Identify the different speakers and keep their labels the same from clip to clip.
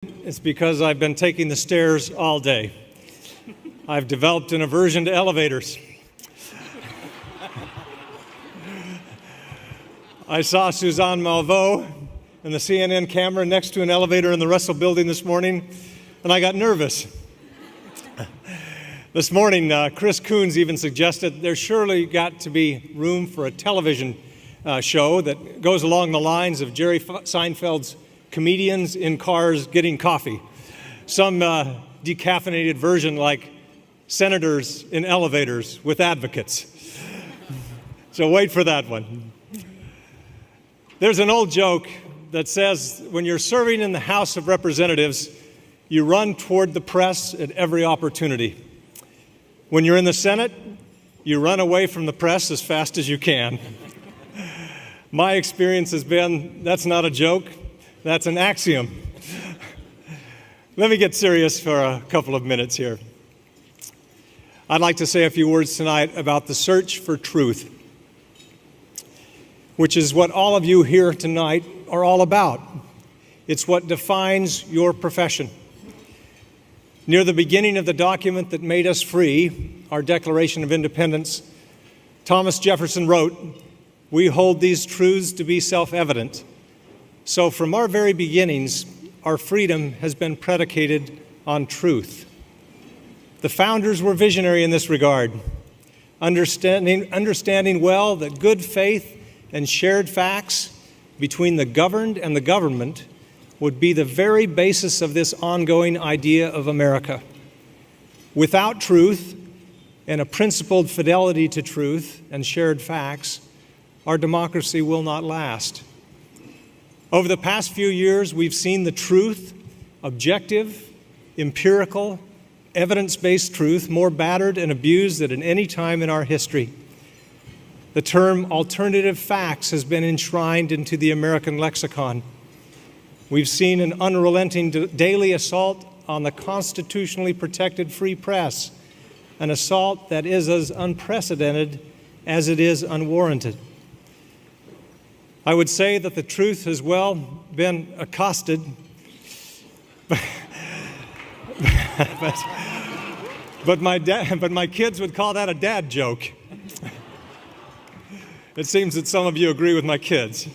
Speaker 1: It's because I've been taking the stairs all day. I've developed an aversion to elevators. I saw Suzanne Malveaux and the CNN camera next to an elevator in the Russell Building this morning, and I got nervous. This morning, Chris Coons even suggested there's surely got to be room for a television show that goes along the lines of Jerry Seinfeld's Comedians in Cars Getting Coffee. Some decaffeinated version like Senators in Elevators with Advocates. So wait for that one. There's an old joke that says when you're serving in the House of Representatives, you run toward the press at every opportunity. When you're in the Senate, you run away from the press as fast as you can. My experience has been that's not a joke, that's an axiom. Let me get serious for a couple of minutes here. I'd like to say a few words tonight about the search for truth, which is what all of you here tonight are all about. It's what defines your profession. Near the beginning of the document that made us free, our Declaration of Independence, Thomas Jefferson wrote, "We hold these truths to be self-evident." So from our very beginnings, our freedom has been predicated on truth. The founders were visionary in this regard, understanding well that good faith and shared facts between the governed and the government would be the very basis of this ongoing idea of America. Without truth and a principled fidelity to truth and shared facts, our democracy will not last. Over the past few years, we've seen the truth, objective, empirical, evidence-based truth, more battered and abused than at any time in our history. The term alternative facts has been enshrined into the American lexicon. We've seen an unrelenting daily assault on the constitutionally protected free press, an assault that is as unprecedented as it is unwarranted. I would say that the truth has well been accosted, but my kids would call that a dad joke. It seems that some of you agree with my kids.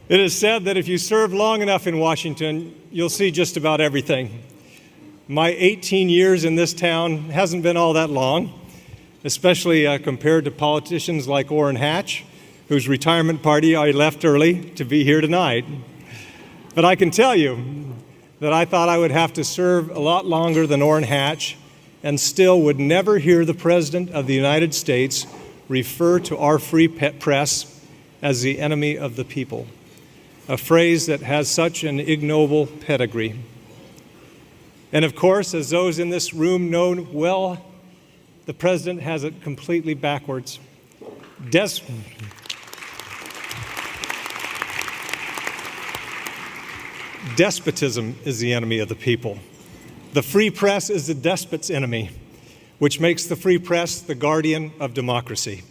Speaker 1: It is said that if you serve long enough in Washington, you'll see just about everything. My 18 years in this town hasn't been all that long, especially compared to politicians like Orrin Hatch, whose retirement party I left early to be here tonight. But I can tell you that I thought I would have to serve a lot longer than Orrin Hatch and still would never hear the President of the United States refer to our free press as the enemy of the people, a phrase that has such an ignoble pedigree. And of course, as those in this room know well, the President has it completely backwards. Despotism is the enemy of the people. The free press is the despot's enemy, which makes the free press the guardian of democracy.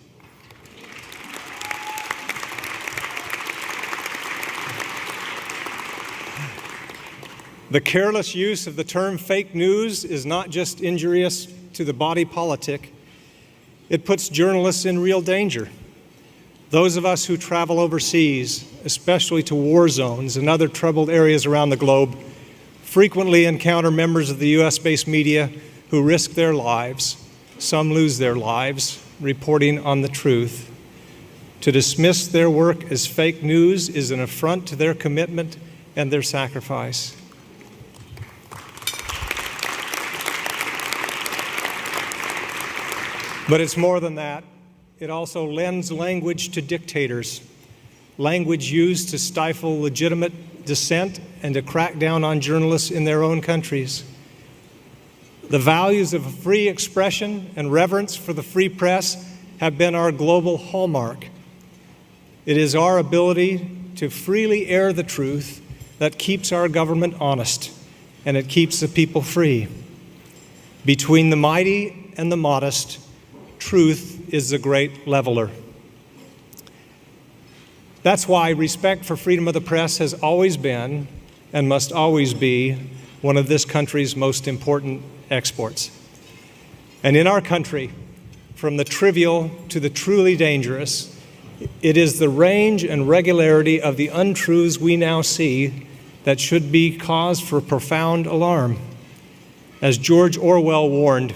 Speaker 1: The careless use of the term fake news is not just injurious to the body politic, it puts journalists in real danger. Those of us who travel overseas, especially to war zones and other troubled areas around the globe, frequently encounter members of the U.S.-based media who risk their lives, some lose their lives, reporting on the truth. To dismiss their work as fake news is an affront to their commitment and their sacrifice. But it's more than that. It also lends language to dictators, language used to stifle legitimate dissent and to crack down on journalists in their own countries. The values of free expression and reverence for the free press have been our global hallmark. It is our ability to freely air the truth that keeps our government honest, and it keeps the people free. Between the mighty and the modest, truth is the great leveler. That's why respect for freedom of the press has always been and must always be one of this country's most important exports. And in our country, from the trivial to the truly dangerous, it is the range and regularity of the untruths we now see that should be cause for profound alarm. As George Orwell warned,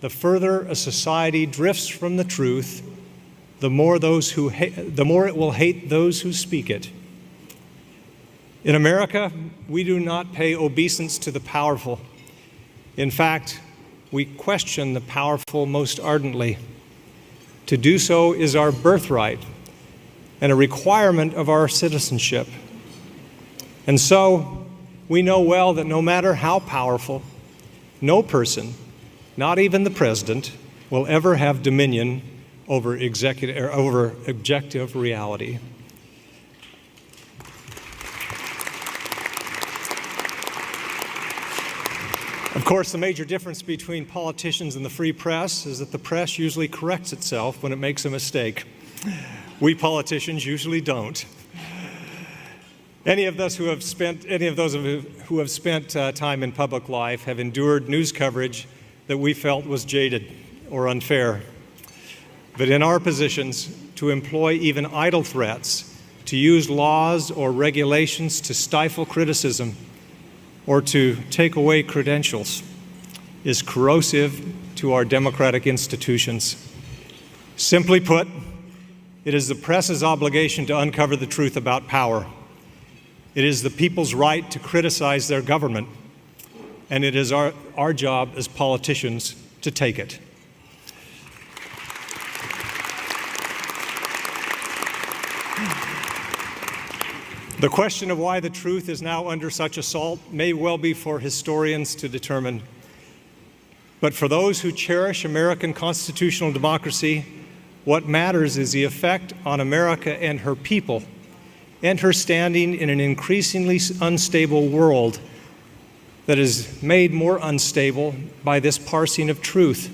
Speaker 1: the further a society drifts from the truth, the more it will hate those who speak it. In America, we do not pay obeisance to the powerful. In fact, we question the powerful most ardently. To do so is our birthright and a requirement of our citizenship. And so, we know well that no matter how powerful, no person, not even the president, will ever have dominion over objective reality. Of course, the major difference between politicians and the free press is that the press usually corrects itself when it makes a mistake. We politicians usually don't. Any of those who have spent time in public life have endured news coverage that we felt was jaded or unfair. But in our positions, to employ even idle threats, to use laws or regulations to stifle criticism, or to take away credentials, is corrosive to our democratic institutions. Simply put, it is the press's obligation to uncover the truth about power. It is the people's right to criticize their government, and it is our job as politicians to take it. The question of why the truth is now under such assault may well be for historians to determine. But for those who cherish American constitutional democracy, what matters is the effect on America and her people, and her standing in an increasingly unstable world that is made more unstable by this parsing of truth.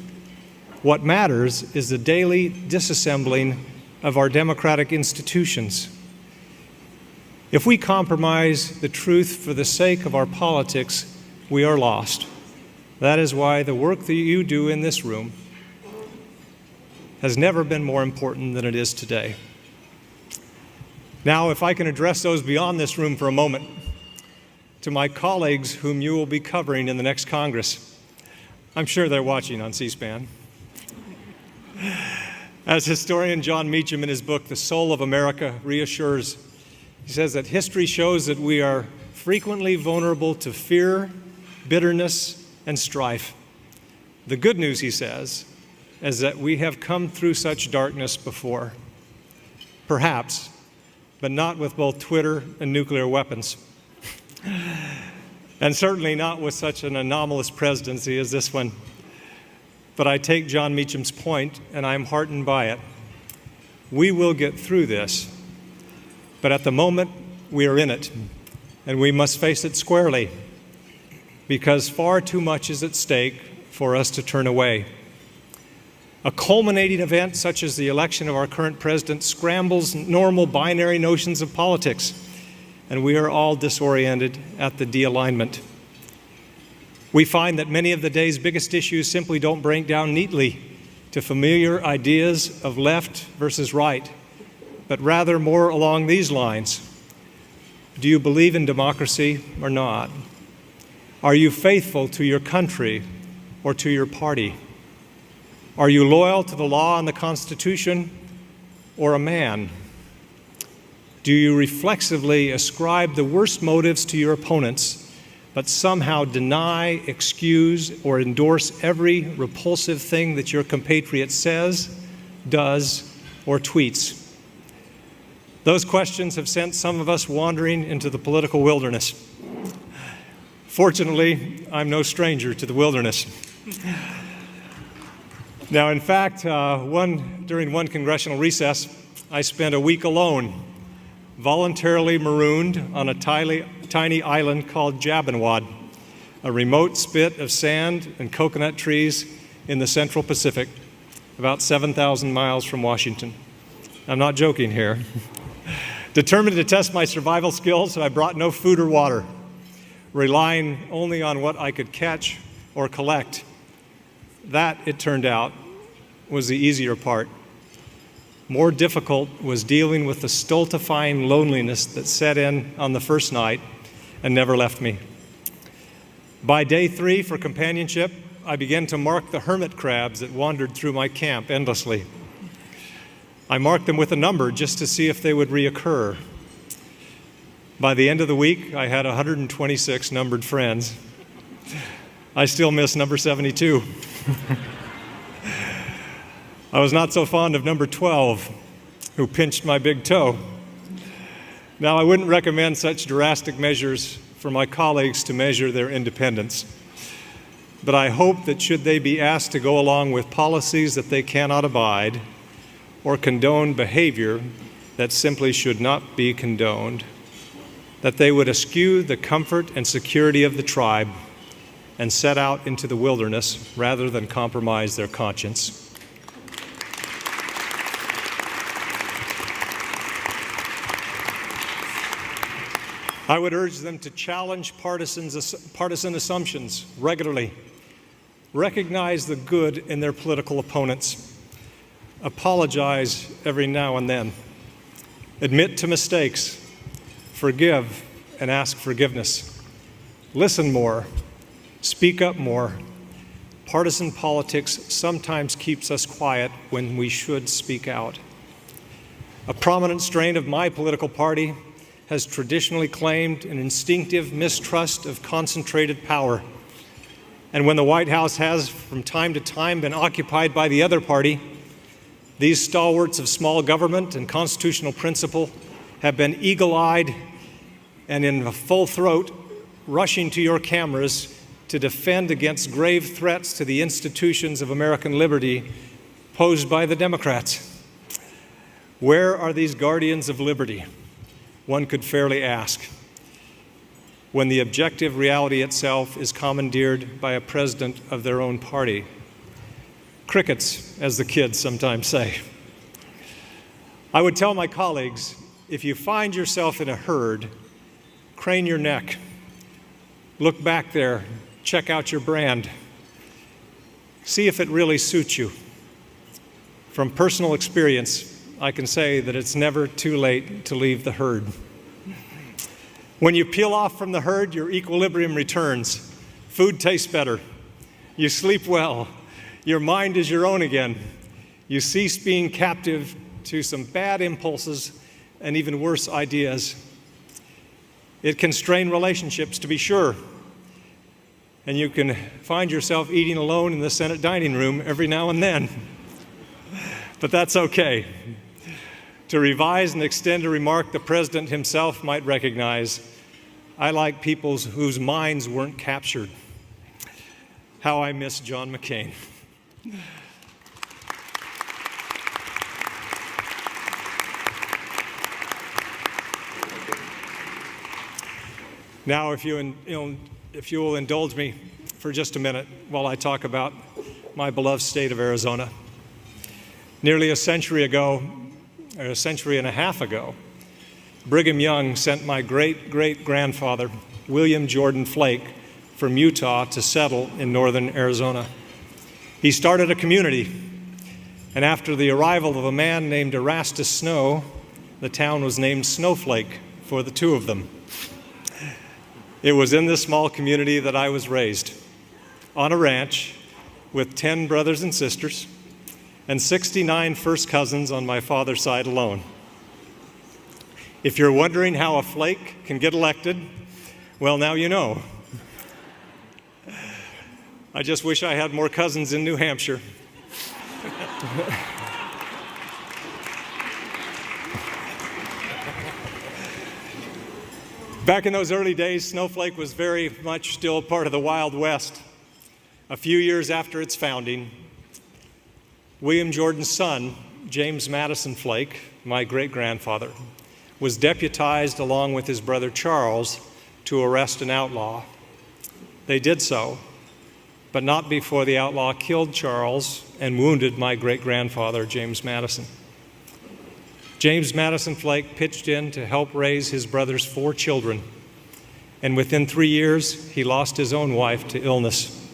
Speaker 1: What matters is the daily disassembling of our democratic institutions. If we compromise the truth for the sake of our politics, we are lost. That is why the work that you do in this room has never been more important than it is today. Now, if I can address those beyond this room for a moment, to my colleagues whom you will be covering in the next Congress. I'm sure they're watching on C-SPAN. As historian John Meacham in his book, The Soul of America, reassures, he says that history shows that we are frequently vulnerable to fear, bitterness, and strife. The good news, he says, is that we have come through such darkness before. Perhaps, but not with both Twitter and nuclear weapons. And certainly not with such an anomalous presidency as this one. But I take John Meacham's point, and I'm heartened by it. We will get through this. But at the moment, we are in it, and we must face it squarely, because far too much is at stake for us to turn away. A culminating event such as the election of our current president scrambles normal binary notions of politics, and we are all disoriented at the de-alignment. We find that many of the day's biggest issues simply don't break down neatly to familiar ideas of left versus right, but rather more along these lines. Do you believe in democracy or not? Are you faithful to your country or to your party? Are you loyal to the law and the Constitution or a man? Do you reflexively ascribe the worst motives to your opponents, but somehow deny, excuse, or endorse every repulsive thing that your compatriot says, does, or tweets? Those questions have sent some of us wandering into the political wilderness. Fortunately, I'm no stranger to the wilderness. Now, in fact, during one congressional recess, I spent a week alone, voluntarily marooned on a tiny island called Jabinwad, a remote spit of sand and coconut trees in the Central Pacific, about 7,000 miles from Washington. I'm not joking here. Determined to test my survival skills, I brought no food or water, relying only on what I could catch or collect. That, it turned out, was the easier part. More difficult was dealing with the stultifying loneliness that set in on the first night and never left me. By day 3, for companionship, I began to mark the hermit crabs that wandered through my camp endlessly. I marked them with a number just to see if they would reoccur. By the end of the week, I had 126 numbered friends. I still miss number 72. I was not so fond of number 12, who pinched my big toe. Now, I wouldn't recommend such drastic measures for my colleagues to measure their independence, but I hope that should they be asked to go along with policies that they cannot abide or condone behavior that simply should not be condoned, that they would eschew the comfort and security of the tribe and set out into the wilderness rather than compromise their conscience. I would urge them to challenge partisan assumptions regularly, recognize the good in their political opponents, apologize every now and then, admit to mistakes, forgive and ask forgiveness, listen more, speak up more. Partisan politics sometimes keeps us quiet when we should speak out. A prominent strain of my political party has traditionally claimed an instinctive mistrust of concentrated power. And when the White House has, from time to time, been occupied by the other party, these stalwarts of small government and constitutional principle have been eagle-eyed and in a full throat rushing to your cameras to defend against grave threats to the institutions of American liberty posed by the Democrats. Where are these guardians of liberty? One could fairly ask, when the objective reality itself is commandeered by a president of their own party. Crickets, as the kids sometimes say. I would tell my colleagues, if you find yourself in a herd, crane your neck, look back there, check out your brand, see if it really suits you. From personal experience, I can say that it's never too late to leave the herd. When you peel off from the herd, your equilibrium returns. Food tastes better. You sleep well. Your mind is your own again. You cease being captive to some bad impulses and even worse ideas. It can strain relationships, to be sure. And you can find yourself eating alone in the Senate dining room every now and then. But that's okay. To revise and extend a remark the President himself might recognize, I like people whose minds weren't captured. How I miss John McCain. Now, if you will indulge me for just a minute while I talk about my beloved state of Arizona. Nearly a century ago, or a century and a half ago, Brigham Young sent my great-great-grandfather, William Jordan Flake, from Utah to settle in northern Arizona. He started a community, and after the arrival of a man named Erastus Snow, the town was named Snowflake for the two of them. It was in this small community that I was raised, on a ranch with 10 brothers and sisters, and 69 first cousins on my father's side alone. If you're wondering how a flake can get elected, well, now you know. I just wish I had more cousins in New Hampshire. Back in those early days, Snowflake was very much still part of the Wild West. A few years after its founding, William Jordan's son, James Madison Flake, my great-grandfather, was deputized along with his brother Charles to arrest an outlaw. They did so, but not before the outlaw killed Charles and wounded my great-grandfather, James Madison. James Madison Flake pitched in to help raise his brother's 4 children, and within 3 years, he lost his own wife to illness,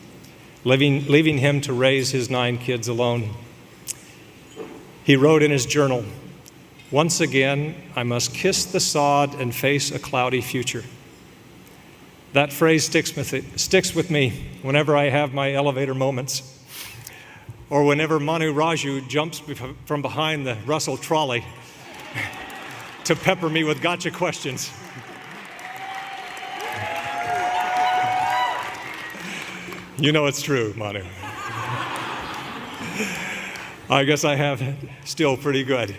Speaker 1: leaving him to raise his 9 kids alone. He wrote in his journal, "Once again, I must kiss the sod and face a cloudy future." That phrase sticks with me whenever I have my elevator moments, or whenever Manu Raju jumps from behind the Russell trolley to pepper me with gotcha questions. You know it's true, Manu. I guess I have it still pretty good.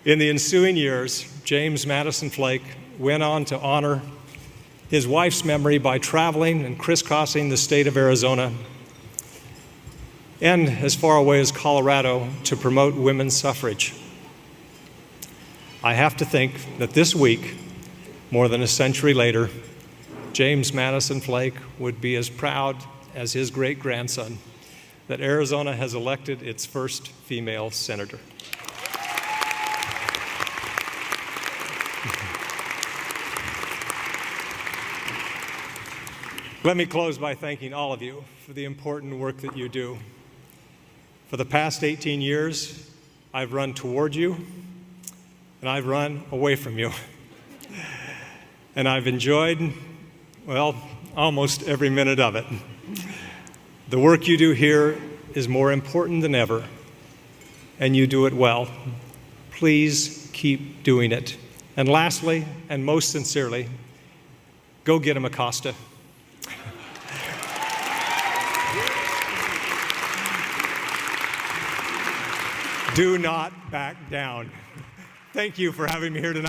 Speaker 1: In the ensuing years, James Madison Flake went on to honor his wife's memory by traveling and crisscrossing the state of Arizona and as far away as Colorado to promote women's suffrage. I have to think that this week, more than a century later, James Madison Flake would be as proud as his great-grandson that Arizona has elected its first female senator. Let me close by thanking all of you for the important work that you do. For the past 18 years, I've run toward you, and I've run away from you. And I've enjoyed, well, almost every minute of it. The work you do here is more important than ever, and you do it well. Please keep doing it. And lastly, and most sincerely, go get him a Costa. Do not back down. Thank you for having me here tonight.